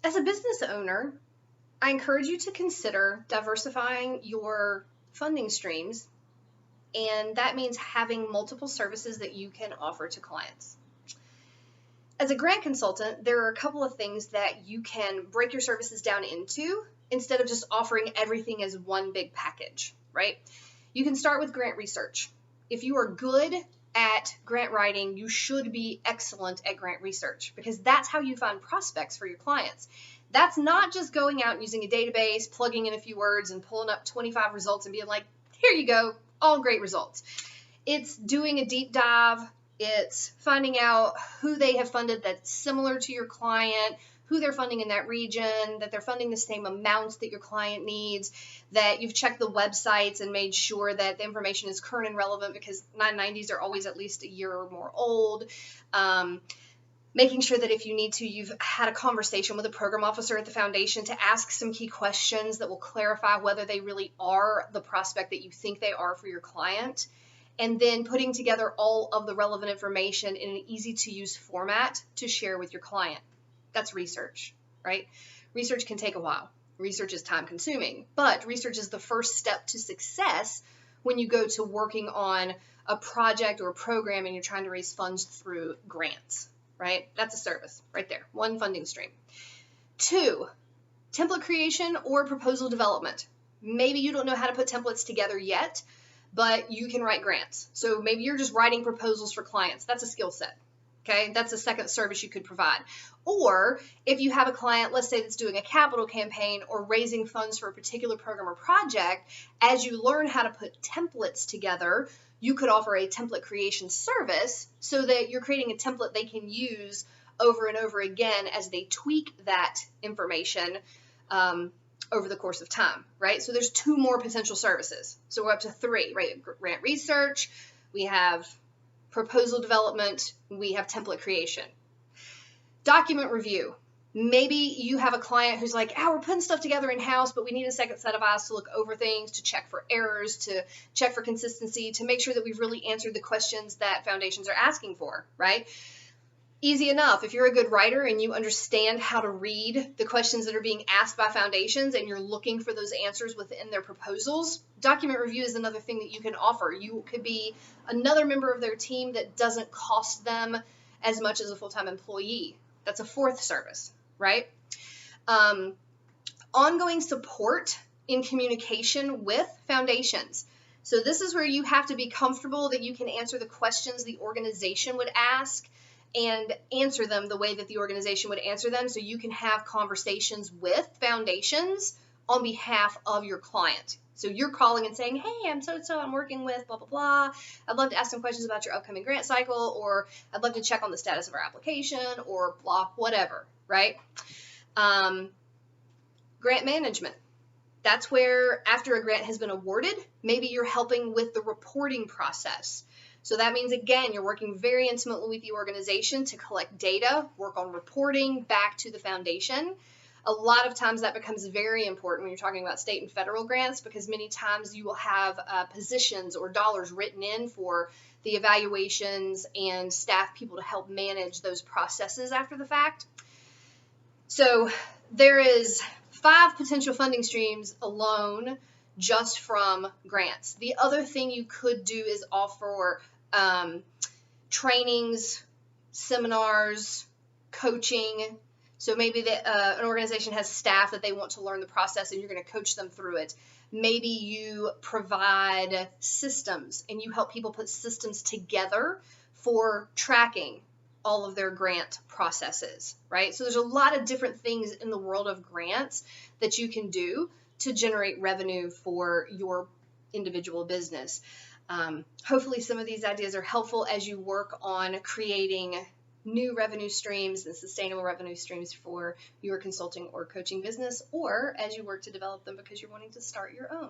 As a business owner, I encourage you to consider diversifying your funding streams, and that means having multiple services that you can offer to clients. As a grant consultant, there are a couple of things that you can break your services down into instead of just offering everything as one big package, right? You can start with grant research. If you are good at grant writing, you should be excellent at grant research, because that's how you find prospects for your clients. That's not just going out and using a database, plugging in a few words and pulling up 25 results and being like, here you go, all great results. It's doing a deep dive. It's finding out who they have funded that's similar to your client, who they're funding in that region, that they're funding the same amounts that your client needs, that you've checked the websites and made sure that the information is current and relevant, because 990s are always at least a year or more old. Making sure that if you need to, you've had a conversation with a program officer at the foundation to ask some key questions that will clarify whether they really are the prospect that you think they are for your client. And then putting together all of the relevant information in an easy-to-use format to share with your client. That's research, right? Research can take a while. Research is time-consuming, but research is the first step to success when you go to working on a project or a program and you're trying to raise funds through grants, right? That's a service right there, one funding stream. 2, template creation or proposal development. Maybe you don't know how to put templates together yet, but you can write grants. So maybe you're just writing proposals for clients. That's a skill set. Okay, that's a second service you could provide. Or if you have a client, let's say, that's doing a capital campaign or raising funds for a particular program or project, as you learn how to put templates together, you could offer a template creation service so that you're creating a template they can use over and over again as they tweak that information over the course of time, right? So there's 2 more potential services. So we're up to 3, right? Grant research, we have proposal development, we have template creation. Document review. Maybe you have a client who's like, we're putting stuff together in-house, but we need a second set of eyes to look over things, to check for errors, to check for consistency, to make sure that we've really answered the questions that foundations are asking for, right? Easy enough. If you're a good writer and you understand how to read the questions that are being asked by foundations and you're looking for those answers within their proposals, document review is another thing that you can offer. You could be another member of their team that doesn't cost them as much as a full-time employee. That's a 4th service, right? Ongoing support in communication with foundations. So this is where you have to be comfortable that you can answer the questions the organization would ask and answer them the way that the organization would answer them, so you can have conversations with foundations on behalf of your client. So you're calling and saying, hey, I'm so-and-so, I'm working with blah, blah, blah. I'd love to ask some questions about your upcoming grant cycle, or I'd love to check on the status of our application, or blah, whatever, right? Grant management. That's where, after a grant has been awarded, maybe you're helping with the reporting process. So that means, again, you're working very intimately with the organization to collect data, work on reporting back to the foundation. A lot of times that becomes very important when you're talking about state and federal grants, because many times you will have positions or dollars written in for the evaluations and staff people to help manage those processes after the fact. So there is 5 potential funding streams alone just from grants. The other thing you could do is offer trainings, seminars, coaching. So maybe an organization has staff that they want to learn the process and you're going to coach them through it. Maybe you provide systems and you help people put systems together for tracking all of their grant processes, right? So there's a lot of different things in the world of grants that you can do to generate revenue for your individual business. Hopefully some of these ideas are helpful as you work on creating new revenue streams and sustainable revenue streams for your consulting or coaching business, or as you work to develop them because you're wanting to start your own.